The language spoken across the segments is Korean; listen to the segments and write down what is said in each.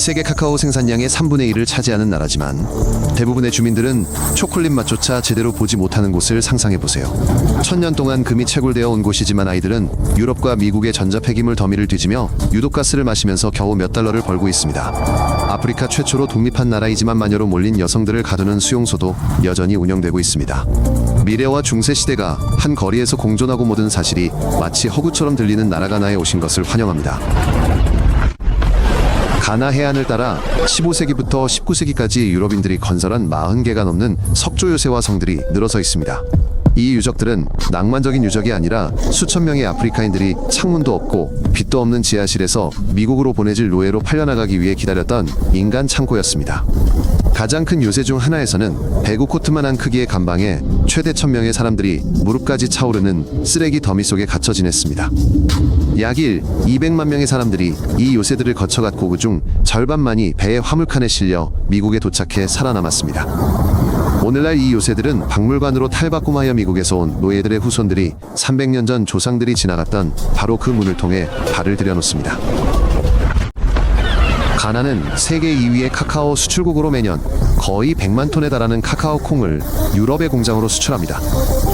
세계 카카오 생산량의 3분의 1을 차지하는 나라지만 대부분의 주민들은 초콜릿 맛조차 제대로 보지 못하는 곳을 상상해보세요. 1000년 동안 금이 채굴되어 온 곳이지만 아이들은 유럽과 미국의 전자폐기물 더미를 뒤지며 유독가스를 마시면서 겨우 몇 달러를 벌고 있습니다. 아프리카 최초로 독립한 나라이지만 마녀로 몰린 여성들을 가두는 수용소도 여전히 운영되고 있습니다. 미래와 중세 시대가 한 거리에서 공존하고 모든 사실이 마치 허구처럼 들리는 나라 가나에 오신 것을 환영합니다. 가나 해안을 따라 15세기부터 19세기까지 유럽인들이 건설한 40개가 넘는 석조 요새화 성들이 늘어서 있습니다. 이 유적들은 낭만적인 유적이 아니라 수천 명의 아프리카인들이 창문도 없고 빛도 없는 지하실에서 미국으로 보내질 노예로 팔려나가기 위해 기다렸던 인간 창고였습니다. 가장 큰 요새 중 하나에서는 배구 코트만한 크기의 감방에 최대 1000명의 사람들이 무릎까지 차오르는 쓰레기 더미 속에 갇혀 지냈습니다. 약 200만 명의 사람들이 이 요새들을 거쳐갔고 그중 절반만이 배의 화물칸에 실려 미국에 도착해 살아남았습니다. 오늘날 이 요새들은 박물관으로 탈바꿈하여 미국에서 온 노예들의 후손들이 300년 전 조상들이 지나갔던 바로 그 문을 통해 발을 들여놓습니다. 가나는 세계 2위의 카카오 수출국으로 매년 거의 100만 톤에 달하는 카카오 콩을 유럽의 공장으로 수출합니다.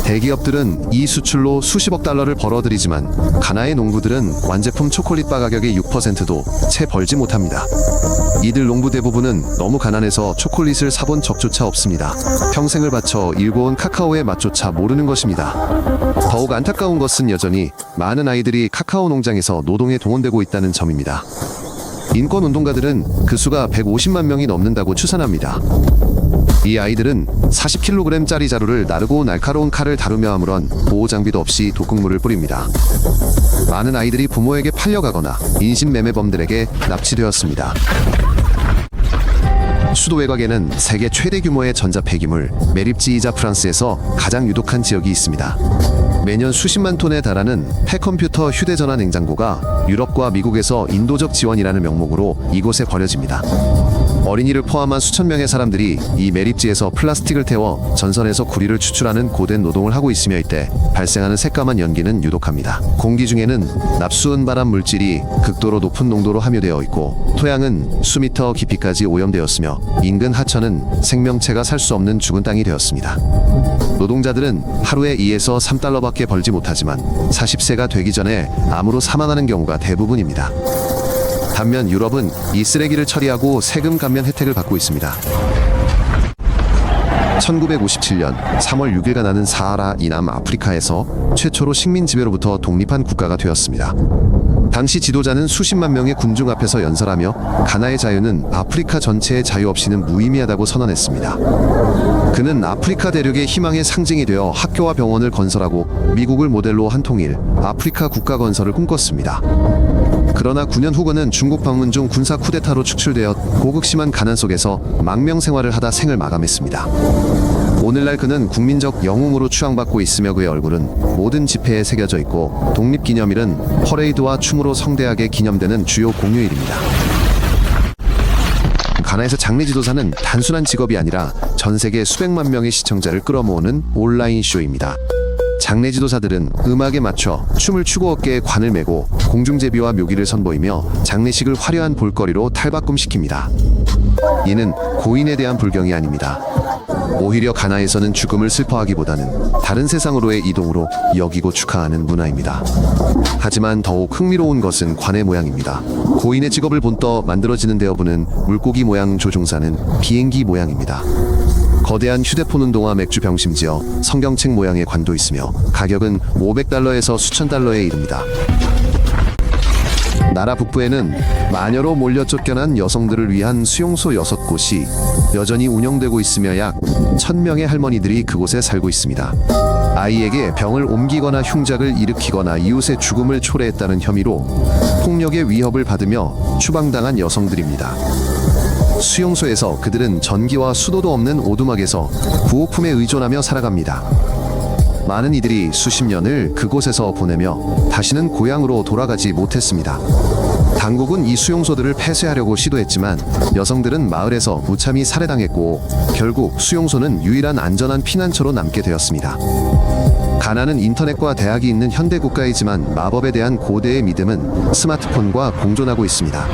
대기업들은 이 수출로 수십억 달러를 벌어들이지만 가나의 농부들은 완제품 초콜릿바 가격의 6%도 채 벌지 못합니다. 이들 농부 대부분은 너무 가난해서 초콜릿을 사본 적조차 없습니다. 평생을 바쳐 일궈온 카카오의 맛조차 모르는 것입니다. 더욱 안타까운 것은 여전히 많은 아이들이 카카오 농장에서 노동에 동원되고 있다는 점입니다. 인권운동가들은 그 수가 150만 명이 넘는다고 추산합니다. 이 아이들은 40kg짜리 자루를 나르고 날카로운 칼을 다루며 아무런 보호장비도 없이 독극물을 뿌립니다. 많은 아이들이 부모에게 팔려가거나 인신매매범들에게 납치되었습니다. 수도 외곽에는 세계 최대 규모의 전자폐기물 메립지이자 프랑스에서 가장 유독한 지역이 있습니다. 매년 수십만 톤에 달하는 폐컴퓨터 휴대전화 냉장고가 유럽과 미국에서 인도적 지원이라는 명목으로 이곳에 버려집니다. 어린이를 포함한 수천 명의 사람들이 이 매립지에서 플라스틱을 태워 전선에서 구리를 추출하는 고된 노동을 하고 있으며 이때 발생하는 새까만 연기는 유독합니다. 공기 중에는 납수은 발암 물질이 극도로 높은 농도로 함유되어 있고 토양은 수미터 깊이까지 오염되었으며 인근 하천은 생명체가 살 수 없는 죽은 땅이 되었습니다. 노동자들은 하루에 2에서 3달러밖에 벌지 못하지만 40세가 되기 전에 암으로 사망하는 경우가 대부분입니다. 반면 유럽은 이 쓰레기를 처리하고 세금 감면 혜택을 받고 있습니다. 1957년 3월 6일 가나는 사하라 이남 아프리카에서 최초로 식민 지배로부터 독립한 국가가 되었습니다. 당시 지도자는 수십만 명의 군중 앞에서 연설하며 가나의 자유는 아프리카 전체의 자유 없이는 무의미하다고 선언했습니다. 그는 아프리카 대륙의 희망의 상징이 되어 학교와 병원을 건설하고 미국을 모델로 한 통일 아프리카 국가 건설을 꿈꿨습니다. 그러나 9년 후 그는 중국 방문 중 군사 쿠데타로 축출되어 고극심한 가난 속에서 망명 생활을 하다 생을 마감했습니다. 오늘날 그는 국민적 영웅으로 추앙받고 있으며 그의 얼굴은 모든 지폐에 새겨져 있고 독립기념일은 퍼레이드와 춤으로 성대하게 기념되는 주요 공휴일입니다. 가나에서 장례지도사는 단순한 직업이 아니라 전 세계 수백만 명의 시청자를 끌어모으는 온라인 쇼입니다. 장례지도사들은 음악에 맞춰 춤을 추고 어깨에 관을 메고 공중제비와 묘기를 선보이며 장례식을 화려한 볼거리로 탈바꿈시킵니다. 이는 고인에 대한 불경이 아닙니다. 오히려 가나에서는 죽음을 슬퍼하기보다는 다른 세상으로의 이동으로 여기고 축하하는 문화입니다. 하지만 더욱 흥미로운 것은 관의 모양입니다. 고인의 직업을 본떠 만들어지는 데어부는 물고기 모양 조종사는 비행기 모양입니다. 거대한 휴대폰 운동화 맥주병 심지어 성경책 모양의 관도 있으며 가격은 500달러에서 수천 달러에 이릅니다. 나라 북부에는 마녀로 몰려 쫓겨난 여성들을 위한 수용소 6곳이 여전히 운영되고 있으며 약 1000명의 할머니들이 그곳에 살고 있습니다. 아이에게 병을 옮기거나 흉작을 일으키거나 이웃의 죽음을 초래했다는 혐의로 폭력의 위협을 받으며 추방당한 여성들입니다. 수용소에서 그들은 전기와 수도도 없는 오두막에서 부호품에 의존하며 살아갑니다. 많은 이들이 수십 년을 그곳에서 보내며 다시는 고향으로 돌아가지 못했습니다. 당국은 이 수용소들을 폐쇄하려고 시도했지만 여성들은 마을에서 무참히 살해당했고 결국 수용소는 유일한 안전한 피난처로 남게 되었습니다. 가나는 인터넷과 대학이 있는 현대 국가이지만 마법에 대한 고대의 믿음은 스마트폰과 공존하고 있습니다.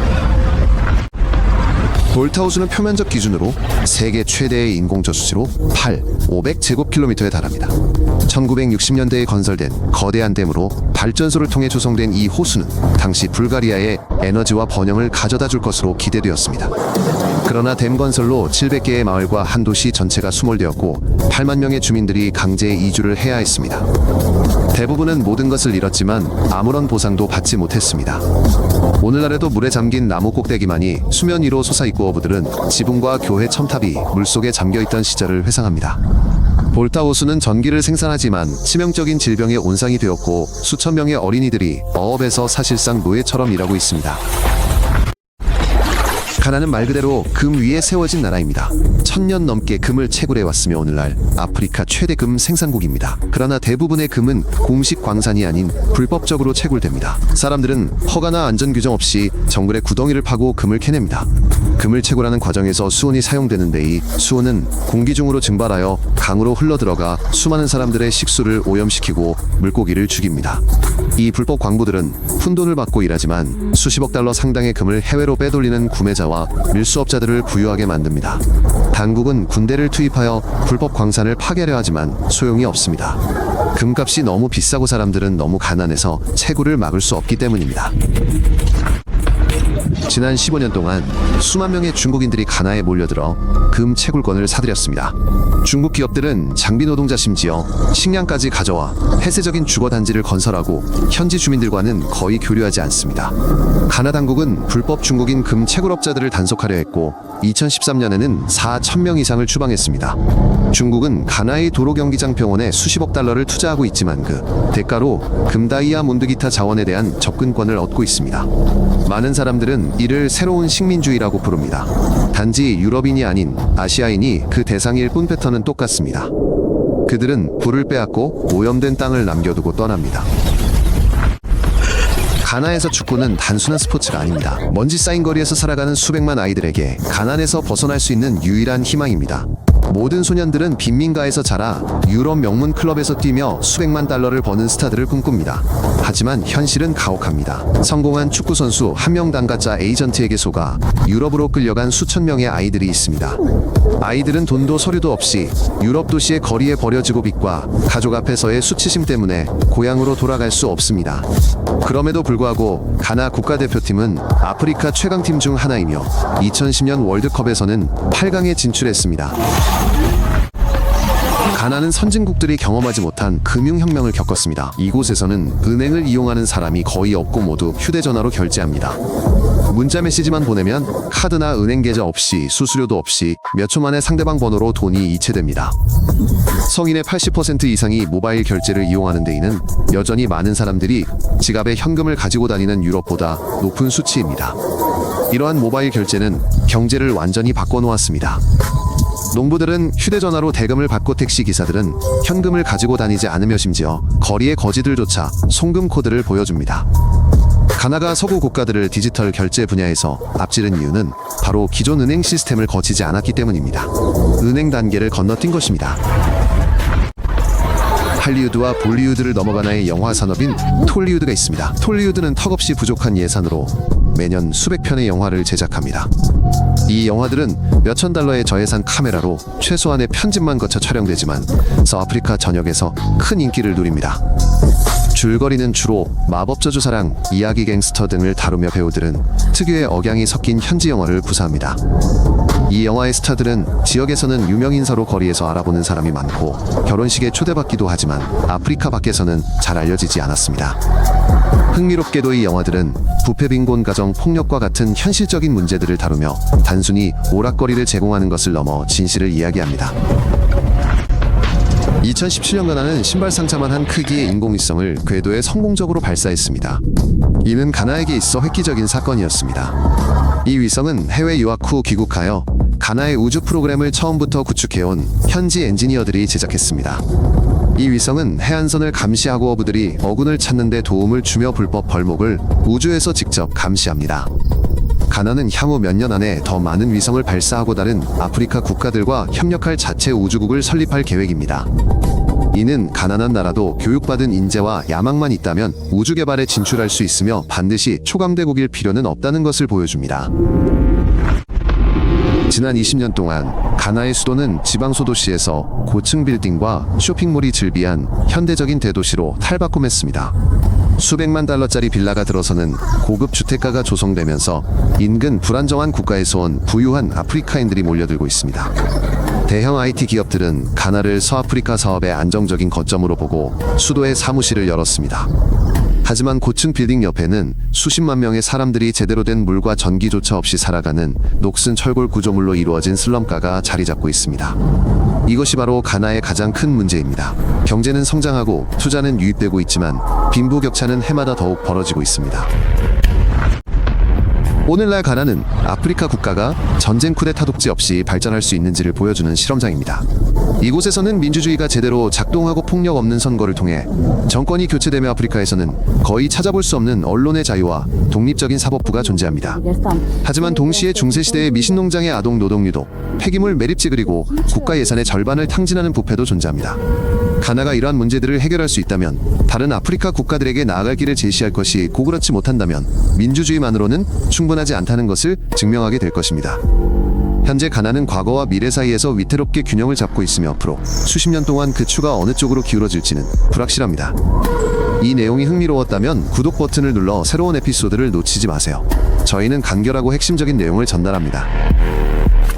볼타우스는 표면적 기준으로 세계 최대의 인공저수지로 500제곱킬로미터에 달합니다. 1960년대에 건설된 거대한 댐으로 발전소를 통해 조성된 이 호수는 당시 불가리아의 에너지와 번영을 가져다 줄 것으로 기대되었습니다. 그러나 댐 건설로 700개의 마을과 한 도시 전체가 수몰되었고 8만 명의 주민들이 강제 이주를 해야 했습니다. 대부분은 모든 것을 잃었지만 아무런 보상도 받지 못했습니다. 오늘날에도 물에 잠긴 나무 꼭대기만이 수면 위로 솟아있고 어부들은 지붕과 교회 첨탑이 물속에 잠겨있던 시절을 회상합니다. 볼타 호수는 전기를 생산하지만 치명적인 질병의 온상이 되었고 수천 명의 어린이들이 어업에서 사실상 노예처럼 일하고 있습니다. 가나는 말 그대로 금 위에 세워진 나라입니다. 1000년 넘게 금을 채굴해왔으며 오늘날 아프리카 최대 금 생산국입니다. 그러나 대부분의 금은 공식 광산이 아닌 불법적으로 채굴됩니다. 사람들은 허가나 안전규정 없이 정글의 구덩이를 파고 금을 캐냅니다. 금을 채굴하는 과정에서 수온이 사용되는데 이 수온은 공기 중으로 증발하여 강으로 흘러들어가 수많은 사람들의 식수를 오염시키고 물고기를 죽입니다. 이 불법 광부들은 푼돈을 받고 일하지만 수십억 달러 상당의 금을 해외로 빼돌리는 구매자와 밀수업자들을 부유하게 만듭니다. 당국은 군대를 투입하여 불법 광산을 파괴하려 하지만 소용이 없습니다. 금값이 너무 비싸고 사람들은 너무 가난해서 채굴을 막을 수 없기 때문입니다. 지난 15년 동안 수만 명의 중국인들이 가나에 몰려들어 금 채굴권을 사들였습니다. 중국 기업들은 장비 노동자 심지어 식량까지 가져와 폐쇄적인 주거단지를 건설하고 현지 주민들과는 거의 교류하지 않습니다. 가나 당국은 불법 중국인 금 채굴업자들을 단속하려 했고 2013년에는 4,000명 이상을 추방했습니다. 중국은 가나의 도로 경기장 병원에 수십억 달러를 투자하고 있지만 그 대가로 금 다이아몬드 기타 자원에 대한 접근권을 얻고 있습니다. 많은 사람들은 이를 새로운 식민주의라고 부릅니다. 단지 유럽인이 아닌 아시아인이 그 대상일 뿐 패턴은 똑같습니다. 그들은 불을 빼앗고 오염된 땅을 남겨두고 떠납니다. 가나에서 축구는 단순한 스포츠가 아닙니다. 먼지 쌓인 거리에서 살아가는 수백만 아이들에게 가난에서 벗어날 수 있는 유일한 희망입니다. 모든 소년들은 빈민가에서 자라 유럽 명문 클럽에서 뛰며 수백만 달러를 버는 스타들을 꿈꿉니다. 하지만 현실은 가혹합니다. 성공한 축구 선수 한 명 당가자 에이전트에게 속아 유럽으로 끌려간 수천 명의 아이들이 있습니다. 아이들은 돈도 서류도 없이 유럽 도시의 거리에 버려지고 빚과 가족 앞에서의 수치심 때문에 고향으로 돌아갈 수 없습니다. 그럼에도 불구하고 가나 국가대표팀은 아프리카 최강팀 중 하나이며 2010년 월드컵에서는 8강에 진출했습니다. 가나는 선진국들이 경험하지 못한 금융혁명을 겪었습니다. 이곳에서는 은행을 이용하는 사람이 거의 없고 모두 휴대전화로 결제합니다. 문자 메시지만 보내면 카드나 은행 계좌 없이 수수료도 없이 몇 초 만에 상대방 번호로 돈이 이체됩니다. 성인의 80% 이상이 모바일 결제를 이용하는 데에는 여전히 많은 사람들이 지갑에 현금을 가지고 다니는 유럽보다 높은 수치입니다. 이러한 모바일 결제는 경제를 완전히 바꿔놓았습니다. 농부들은 휴대전화로 대금을 받고 택시기사들은 현금을 가지고 다니지 않으며 심지어 거리의 거지들조차 송금 코드를 보여줍니다. 가나가 서구 국가들을 디지털 결제 분야에서 앞지른 이유는 바로 기존 은행 시스템을 거치지 않았기 때문입니다. 은행 단계를 건너뛴 것입니다. 할리우드와 볼리우드를 넘어가나의 영화 산업인 톨리우드가 있습니다. 톨리우드는 턱없이 부족한 예산으로 매년 수백 편의 영화를 제작합니다. 이 영화들은 몇천 달러의 저예산 카메라로 최소한의 편집만 거쳐 촬영되지만 서아프리카 전역에서 큰 인기를 누립니다. 줄거리는 주로 마법 저주사랑, 이야기 갱스터 등을 다루며 배우들은 특유의 억양이 섞인 현지 영어를 구사합니다. 이 영화의 스타들은 지역에서는 유명인사로 거리에서 알아보는 사람이 많고 결혼식에 초대받기도 하지만 아프리카 밖에서는 잘 알려지지 않았습니다. 흥미롭게도 이 영화들은 부패 빈곤 가정 폭력과 같은 현실적인 문제들을 다루며 단순히 오락거리를 제공하는 것을 넘어 진실을 이야기합니다. 2017년 가나는 신발 상자만 한 크기의 인공위성을 궤도에 성공적으로 발사했습니다. 이는 가나에게 있어 획기적인 사건이었습니다. 이 위성은 해외 유학 후 귀국하여 가나의 우주 프로그램을 처음부터 구축해온 현지 엔지니어들이 제작했습니다. 이 위성은 해안선을 감시하고 어부들이 어군을 찾는 데 도움을 주며 불법 벌목을 우주에서 직접 감시합니다. 가나는 향후 몇 년 안에 더 많은 위성을 발사하고 다른 아프리카 국가들과 협력할 자체 우주국을 설립할 계획입니다. 이는 가난한 나라도 교육받은 인재와 야망만 있다면 우주 개발에 진출할 수 있으며 반드시 초강대국일 필요는 없다는 것을 보여줍니다. 지난 20년 동안 가나의 수도는 지방 소도시에서 고층 빌딩과 쇼핑몰이 즐비한 현대적인 대도시로 탈바꿈했습니다. 수백만 달러짜리 빌라가 들어서는 고급 주택가가 조성되면서 인근 불안정한 국가에서 온 부유한 아프리카인들이 몰려들고 있습니다. 대형 IT 기업들은 가나를 서아프리카 사업의 안정적인 거점으로 보고 수도에 사무실을 열었습니다. 하지만 고층 빌딩 옆에는 수십만 명의 사람들이 제대로 된 물과 전기조차 없이 살아가는 녹슨 철골 구조물로 이루어진 슬럼가가 자리 잡고 있습니다. 이것이 바로 가나의 가장 큰 문제입니다. 경제는 성장하고 투자는 유입되고 있지만 빈부격차는 해마다 더욱 벌어지고 있습니다. 오늘날 가나는 아프리카 국가가 전쟁 쿠데타 독재 없이 발전할 수 있는지를 보여주는 실험장입니다. 이곳에서는 민주주의가 제대로 작동하고 폭력 없는 선거를 통해 정권이 교체되며 아프리카에서는 거의 찾아볼 수 없는 언론의 자유와 독립적인 사법부가 존재합니다. 하지만 동시에 중세시대의 미신농장의 아동 노동 유독, 폐기물 매립지 그리고 국가 예산의 절반을 탕진하는 부패도 존재합니다. 가나가 이러한 문제들을 해결할 수 있다면 다른 아프리카 국가들에게 나아갈 길을 제시할 것이 고그렇지 못한다면 민주주의만으로는 충분하지 않다는 것을 증명하게 될 것입니다. 현재 가나는 과거와 미래 사이에서 위태롭게 균형을 잡고 있으며 앞으로 수십 년 동안 그 추가 어느 쪽으로 기울어질지는 불확실합니다. 이 내용이 흥미로웠다면 구독 버튼을 눌러 새로운 에피소드를 놓치지 마세요. 저희는 간결하고 핵심적인 내용을 전달합니다.